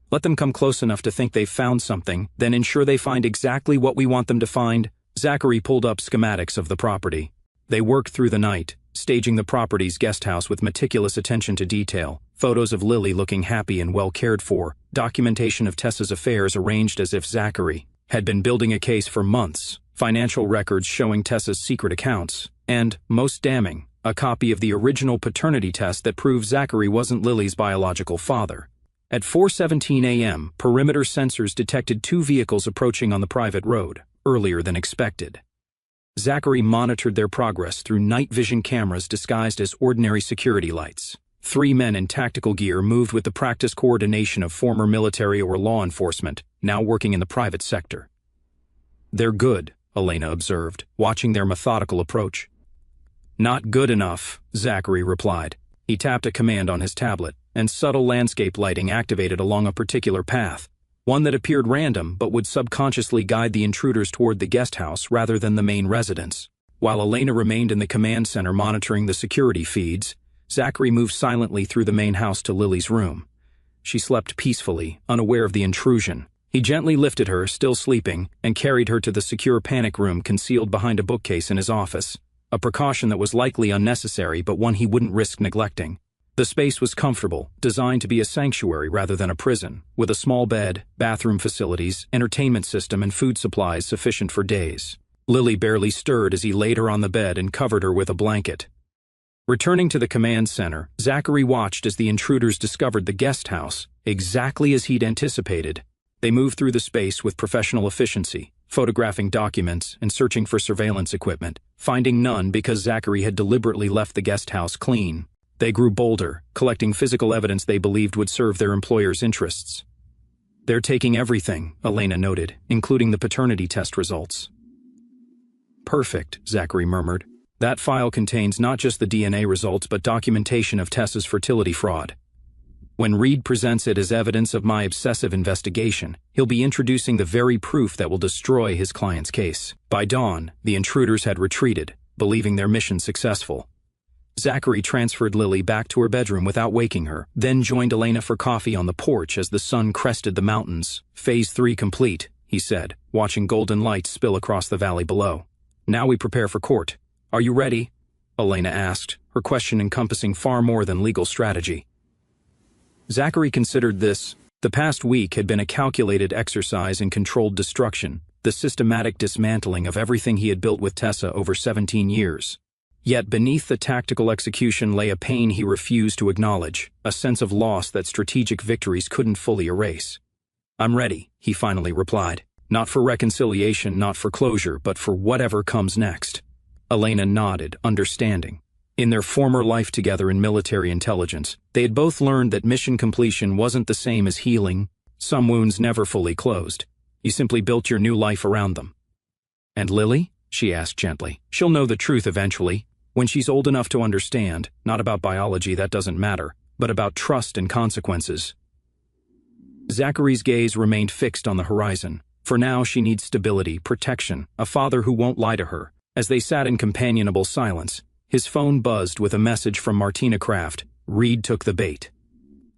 Let them come close enough to think they've found something, then ensure they find exactly what we want them to find. Zachary pulled up schematics of the property. They worked through the night, staging the property's guest house with meticulous attention to detail, photos of Lily looking happy and well cared for, documentation of Tessa's affairs arranged as if Zachary had been building a case for months, financial records showing Tessa's secret accounts, and, most damning, a copy of the original paternity test that proved Zachary wasn't Lily's biological father. At 4:17 a.m., perimeter sensors detected 2 vehicles approaching on the private road, earlier than expected. Zachary monitored their progress through night vision cameras disguised as ordinary security lights. 3 men in tactical gear moved with the practiced coordination of former military or law enforcement, now working in the private sector. They're good, Elena observed, watching their methodical approach. Not good enough, Zachary replied. He tapped a command on his tablet, and subtle landscape lighting activated along a particular path, one that appeared random but would subconsciously guide the intruders toward the guest house rather than the main residence. While Elena remained in the command center monitoring the security feeds, Zachary moved silently through the main house to Lily's room. She slept peacefully, unaware of the intrusion. He gently lifted her, still sleeping, and carried her to the secure panic room concealed behind a bookcase in his office, a precaution that was likely unnecessary but one he wouldn't risk neglecting. The space was comfortable, designed to be a sanctuary rather than a prison, with a small bed, bathroom facilities, entertainment system, and food supplies sufficient for days. Lily barely stirred as he laid her on the bed and covered her with a blanket. Returning to the command center, Zachary watched as the intruders discovered the guest house, exactly as he'd anticipated. They moved through the space with professional efficiency, photographing documents and searching for surveillance equipment, finding none because Zachary had deliberately left the guest house clean. They grew bolder, collecting physical evidence they believed would serve their employer's interests. "They're taking everything," Elena noted, including the paternity test results. "Perfect," Zachary murmured. "That file contains not just the DNA results but documentation of Tessa's fertility fraud. When Reed presents it as evidence of my obsessive investigation, he'll be introducing the very proof that will destroy his client's case." By dawn, the intruders had retreated, believing their mission successful. Zachary transferred Lily back to her bedroom without waking her, then joined Elena for coffee on the porch as the sun crested the mountains. "Phase 3 complete," he said, watching golden light spill across the valley below. "Now we prepare for court. Are you ready?" Elena asked, her question encompassing far more than legal strategy. Zachary considered this. The past week had been a calculated exercise in controlled destruction, the systematic dismantling of everything he had built with Tessa over 17 years. Yet beneath the tactical execution lay a pain he refused to acknowledge, a sense of loss that strategic victories couldn't fully erase. "I'm ready," he finally replied. "Not for reconciliation, not for closure, but for whatever comes next." Elena nodded, understanding. In their former life together in military intelligence, they had both learned that mission completion wasn't the same as healing. Some wounds never fully closed. You simply built your new life around them. "And Lily?" she asked gently. "She'll know the truth eventually. When she's old enough to understand, not about biology, that doesn't matter, but about trust and consequences." Zachary's gaze remained fixed on the horizon. For now, she needs stability, protection, a father who won't lie to her. As they sat in companionable silence, his phone buzzed with a message from Martina Kraft. Reed took the bait.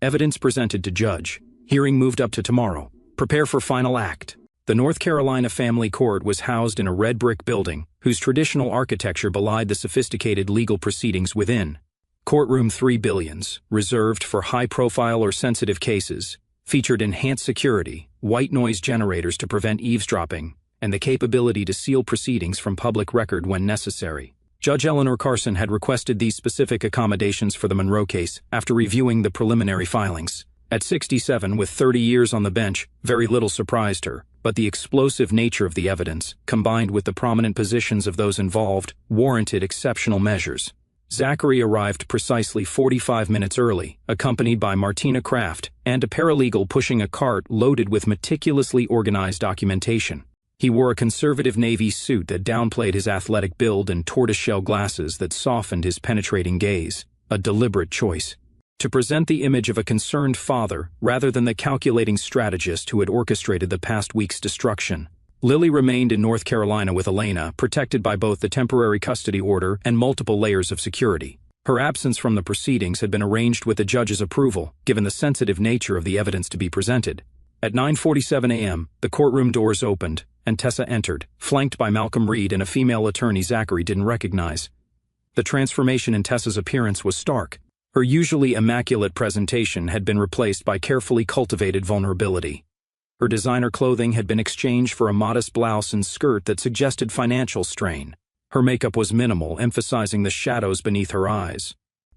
Evidence presented to judge. Hearing moved up to tomorrow. Prepare for final act. The North Carolina family court was housed in a red brick building, whose traditional architecture belied the sophisticated legal proceedings within. Courtroom 3 billions, reserved for high-profile or sensitive cases, featured enhanced security, white noise generators to prevent eavesdropping, and the capability to seal proceedings from public record when necessary. Judge Eleanor Carson had requested these specific accommodations for the Monroe case after reviewing the preliminary filings. At 67, with 30 years on the bench, very little surprised her, but the explosive nature of the evidence, combined with the prominent positions of those involved, warranted exceptional measures. Zachary arrived precisely 45 minutes early, accompanied by Martina Kraft and a paralegal pushing a cart loaded with meticulously organized documentation. He wore a conservative navy suit that downplayed his athletic build and tortoiseshell glasses that softened his penetrating gaze, a deliberate choice. To present the image of a concerned father rather than the calculating strategist who had orchestrated the past week's destruction. Lily remained in North Carolina with Elena, protected by both the temporary custody order and multiple layers of security. Her absence from the proceedings had been arranged with the judge's approval, given the sensitive nature of the evidence to be presented. At 9:47 a.m., the courtroom doors opened, and Tessa entered, flanked by Malcolm Reed and a female attorney Zachary didn't recognize. The transformation in Tessa's appearance was stark. Her usually immaculate presentation had been replaced by carefully cultivated vulnerability. Her designer clothing had been exchanged for a modest blouse and skirt that suggested financial strain. Her makeup was minimal, emphasizing the shadows beneath her eyes.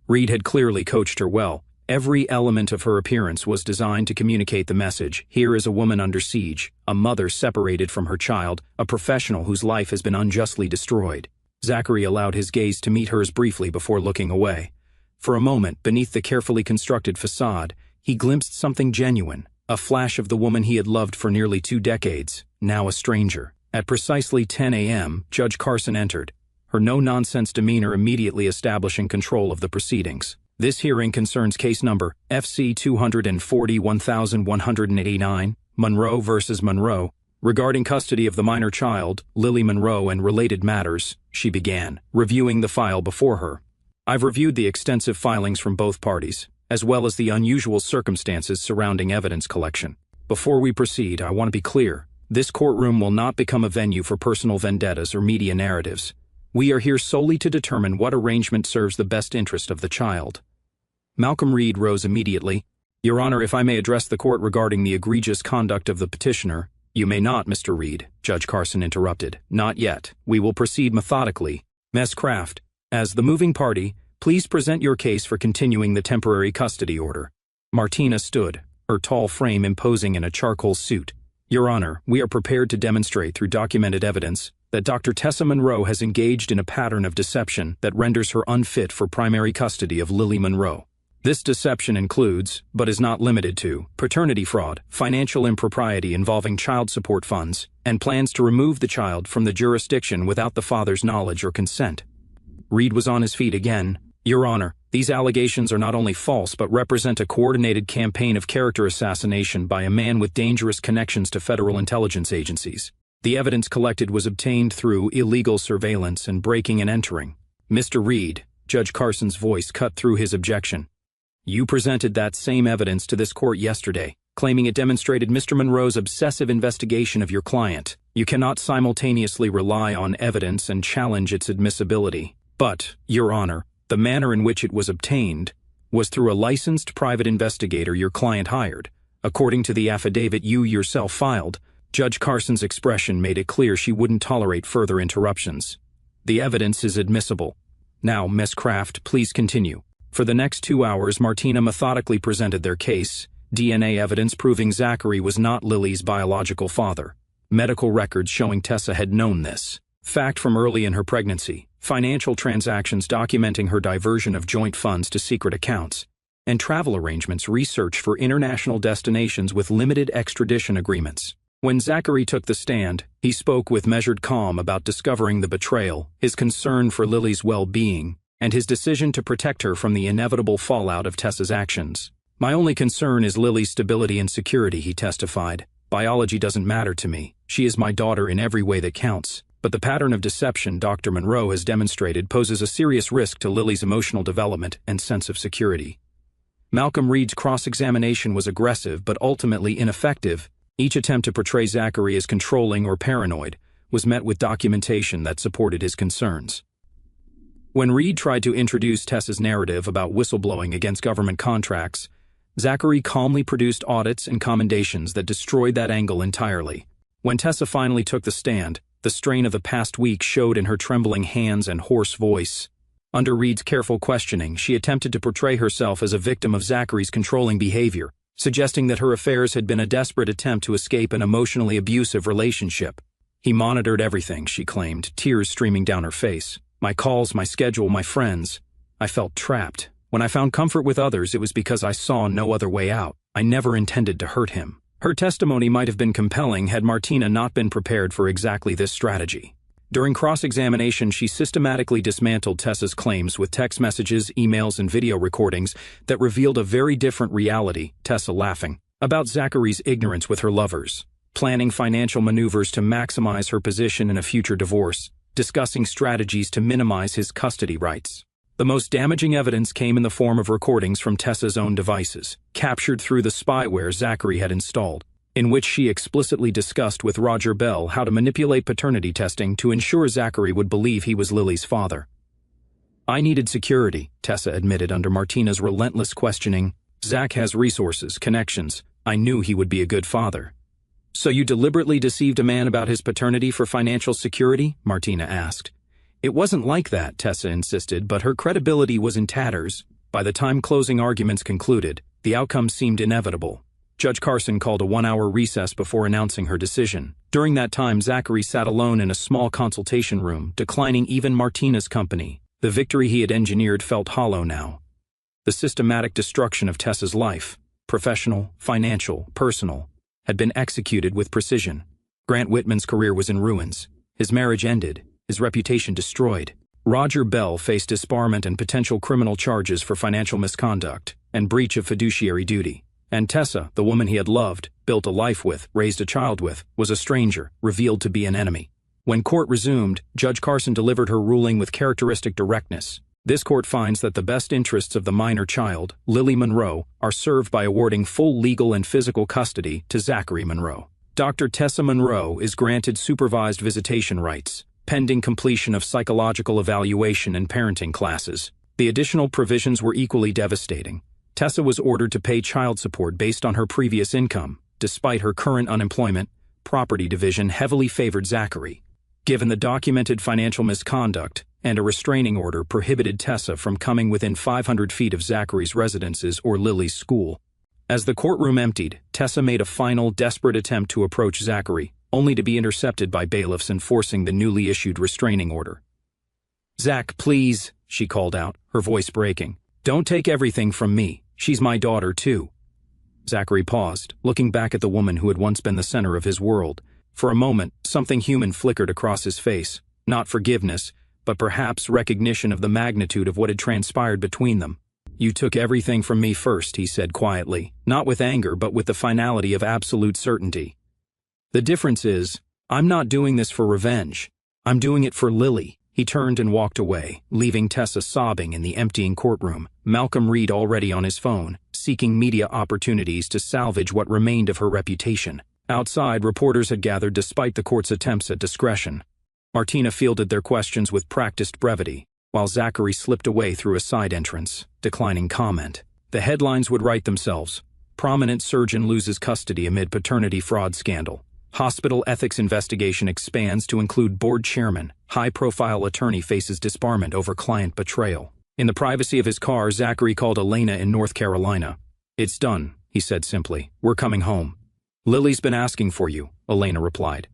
Reed had clearly coached her well. Every element of her appearance was designed to communicate the message: here is a woman under siege, a mother separated from her child, a professional whose life has been unjustly destroyed. Zachary allowed his gaze to meet hers briefly before looking away. For a moment, beneath the carefully constructed facade, he glimpsed something genuine, a flash of the woman he had loved for nearly 2 decades, now a stranger. At precisely 10 a.m., Judge Carson entered, her no-nonsense demeanor immediately establishing control of the proceedings. This hearing concerns case number FC 240-1189, Monroe v. Monroe, Regarding custody of the minor child, Lily Monroe, and related matters, she began, reviewing the file before her. I've reviewed the extensive filings from both parties, as well as the unusual circumstances surrounding evidence collection. Before we proceed, I want to be clear. This courtroom will not become a venue for personal vendettas or media narratives. We are here solely to determine what arrangement serves the best interest of the child. Malcolm Reed rose immediately. Your Honor, if I may address the court regarding the egregious conduct of the petitioner. You may not, Mr. Reed, Judge Carson interrupted. Not yet. We will proceed methodically. Ms. Kraft, as the moving party, please present your case for continuing the temporary custody order. Martina stood, her tall frame imposing in a charcoal suit. Your Honor, we are prepared to demonstrate through documented evidence that Dr. Tessa Monroe has engaged in a pattern of deception that renders her unfit for primary custody of Lily Monroe. This deception includes, but is not limited to, paternity fraud, financial impropriety involving child support funds, and plans to remove the child from the jurisdiction without the father's knowledge or consent. Reed was on his feet again. Your Honor, these allegations are not only false but represent a coordinated campaign of character assassination by a man with dangerous connections to federal intelligence agencies. The evidence collected was obtained through illegal surveillance and breaking and entering. Mr. Reed, Judge Carson's voice cut through his objection. You presented that same evidence to this court yesterday, claiming it demonstrated Mr. Monroe's obsessive investigation of your client. You cannot simultaneously rely on evidence and challenge its admissibility. But, Your Honor, the manner in which it was obtained was through a licensed private investigator your client hired. According to the affidavit you yourself filed, Judge Carson's expression made it clear she wouldn't tolerate further interruptions. The evidence is admissible. Now, Ms. Kraft, please continue. For the next 2 hours, Martina methodically presented their case, DNA evidence proving Zachary was not Lily's biological father. Medical records showing Tessa had known this. Fact from early in her pregnancy. Financial transactions documenting her diversion of joint funds to secret accounts. And travel arrangements researched for international destinations with limited extradition agreements. When Zachary took the stand, he spoke with measured calm about discovering the betrayal, his concern for Lily's well-being, and his decision to protect her from the inevitable fallout of Tessa's actions. My only concern is Lily's stability and security, he testified. Biology doesn't matter to me. She is my daughter in every way that counts. But the pattern of deception Dr. Monroe has demonstrated poses a serious risk to Lily's emotional development and sense of security. Malcolm Reed's cross-examination was aggressive but ultimately ineffective. Each attempt to portray Zachary as controlling or paranoid was met with documentation that supported his concerns. When Reed tried to introduce Tessa's narrative about whistleblowing against government contracts, Zachary calmly produced audits and commendations that destroyed that angle entirely. When Tessa finally took the stand, the strain of the past week showed in her trembling hands and hoarse voice. Under Reed's careful questioning, she attempted to portray herself as a victim of Zachary's controlling behavior, suggesting that her affairs had been a desperate attempt to escape an emotionally abusive relationship. He monitored everything, she claimed, tears streaming down her face. My calls, my schedule, my friends. I felt trapped. When I found comfort with others, it was because I saw no other way out. I never intended to hurt him. Her testimony might have been compelling had Martina not been prepared for exactly this strategy. During cross-examination, she systematically dismantled Tessa's claims with text messages, emails, and video recordings that revealed a very different reality, Tessa laughing, about Zachary's ignorance with her lovers, planning financial maneuvers to maximize her position in a future divorce, discussing strategies to minimize his custody rights. The most damaging evidence came in the form of recordings from Tessa's own devices, captured through the spyware Zachary had installed, in which she explicitly discussed with Roger Bell how to manipulate paternity testing to ensure Zachary would believe he was Lily's father. I needed security, Tessa admitted under Martina's relentless questioning. Zach has resources, connections. I knew he would be a good father. So you deliberately deceived a man about his paternity for financial security? Martina asked. It wasn't like that, Tessa insisted, but her credibility was in tatters. By the time closing arguments concluded, the outcome seemed inevitable. Judge Carson called a 1-hour recess before announcing her decision. During that time, Zachary sat alone in a small consultation room, declining even Martina's company. The victory he had engineered felt hollow now. The systematic destruction of Tessa's life, professional, financial, personal, had been executed with precision. Grant Whitman's career was in ruins. His marriage ended, his reputation destroyed. Roger Bell faced disbarment and potential criminal charges for financial misconduct and breach of fiduciary duty. And Tessa, the woman he had loved, built a life with, raised a child with, was a stranger, revealed to be an enemy. When court resumed, Judge Carson delivered her ruling with characteristic directness. This court finds that the best interests of the minor child, Lily Monroe, are served by awarding full legal and physical custody to Zachary Monroe. Dr. Tessa Monroe is granted supervised visitation rights, pending completion of psychological evaluation and parenting classes. The additional provisions were equally devastating. Tessa was ordered to pay child support based on her previous income. Despite her current unemployment, property division heavily favored Zachary. Given the documented financial misconduct, and a restraining order prohibited Tessa from coming within 500 feet of Zachary's residences or Lily's school. As the courtroom emptied, Tessa made a final, desperate attempt to approach Zachary, only to be intercepted by bailiffs enforcing the newly issued restraining order. "Zach, please," she called out, her voice breaking. "Don't take everything from me. She's my daughter, too." Zachary paused, looking back at the woman who had once been the center of his world. For a moment, something human flickered across his face. Not forgiveness, but perhaps recognition of the magnitude of what had transpired between them. "You took everything from me first," he said quietly, not with anger but with the finality of absolute certainty. "The difference is, I'm not doing this for revenge. I'm doing it for Lily." He turned and walked away, leaving Tessa sobbing in the emptying courtroom, Malcolm Reed already on his phone, seeking media opportunities to salvage what remained of her reputation. Outside, reporters had gathered despite the court's attempts at discretion. Martina fielded their questions with practiced brevity, while Zachary slipped away through a side entrance, declining comment. The headlines would write themselves. Prominent surgeon loses custody amid paternity fraud scandal. Hospital ethics investigation expands to include board chairman. High-profile attorney faces disbarment over client betrayal. In the privacy of his car, Zachary called Elena in North Carolina. "It's done," he said simply. "We're coming home." "Lily's been asking for you," Elena replied.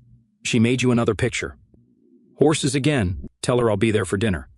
"She made you another picture." "Horses again. Tell her I'll be there for dinner."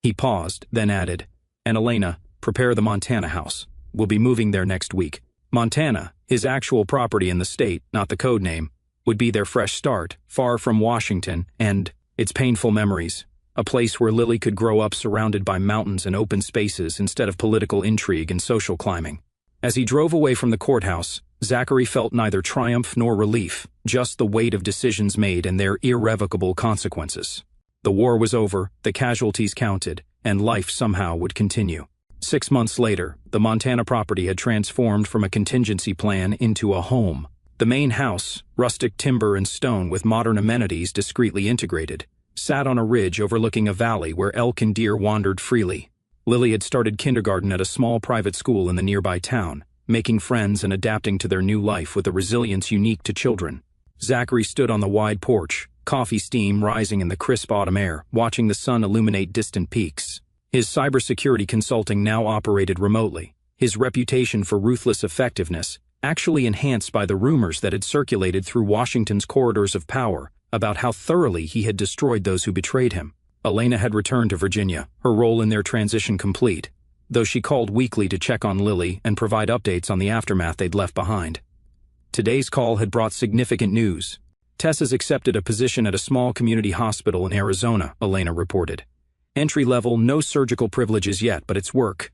He paused, then added, "And Elena, prepare the Montana house. We'll be moving there next week." Montana, his actual property in the state, not the code name, would be their fresh start, far from Washington and its painful memories. A place where Lily could grow up surrounded by mountains and open spaces instead of political intrigue and social climbing. As he drove away from the courthouse, Zachary felt neither triumph nor relief, just the weight of decisions made and their irrevocable consequences. The war was over, the casualties counted, and life somehow would continue. 6 months later, the Montana property had transformed from a contingency plan into a home. The main house, rustic timber and stone with modern amenities discreetly integrated, sat on a ridge overlooking a valley where elk and deer wandered freely. Lily had started kindergarten at a small private school in the nearby town, making friends and adapting to their new life with a resilience unique to children. Zachary stood on the wide porch, coffee steam rising in the crisp autumn air, watching the sun illuminate distant peaks. His cybersecurity consulting now operated remotely, his reputation for ruthless effectiveness actually enhanced by the rumors that had circulated through Washington's corridors of power about how thoroughly he had destroyed those who betrayed him. Elena had returned to Virginia, her role in their transition complete, though she called weekly to check on Lily and provide updates on the aftermath they'd left behind. Today's call had brought significant news. Tessa's accepted a position at a small community hospital in Arizona, Elena reported. Entry-level, no surgical privileges yet, but it's work.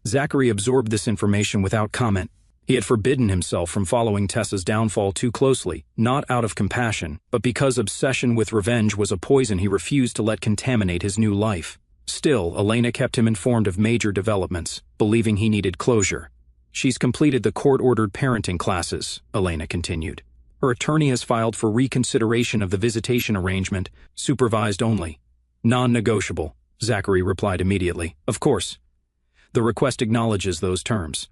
Zachary absorbed this information without comment. He had forbidden himself from following Tessa's downfall too closely, not out of compassion, but because obsession with revenge was a poison he refused to let contaminate his new life. Still, Elena kept him informed of major developments, believing he needed closure. "She's completed the court-ordered parenting classes," Elena continued. "Her attorney has filed for reconsideration of the visitation arrangement, supervised only. Non-negotiable," Zachary replied immediately. "Of course." The request acknowledges those terms.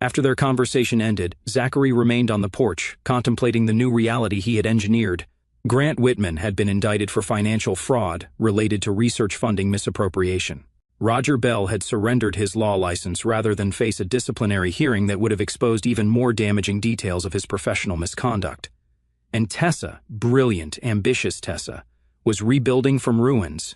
After their conversation ended, Zachary remained on the porch, contemplating the new reality he had engineered. Grant Whitman had been indicted for financial fraud related to research funding misappropriation. Roger Bell had surrendered his law license rather than face a disciplinary hearing that would have exposed even more damaging details of his professional misconduct. And Tessa, brilliant, ambitious Tessa, was rebuilding from ruins,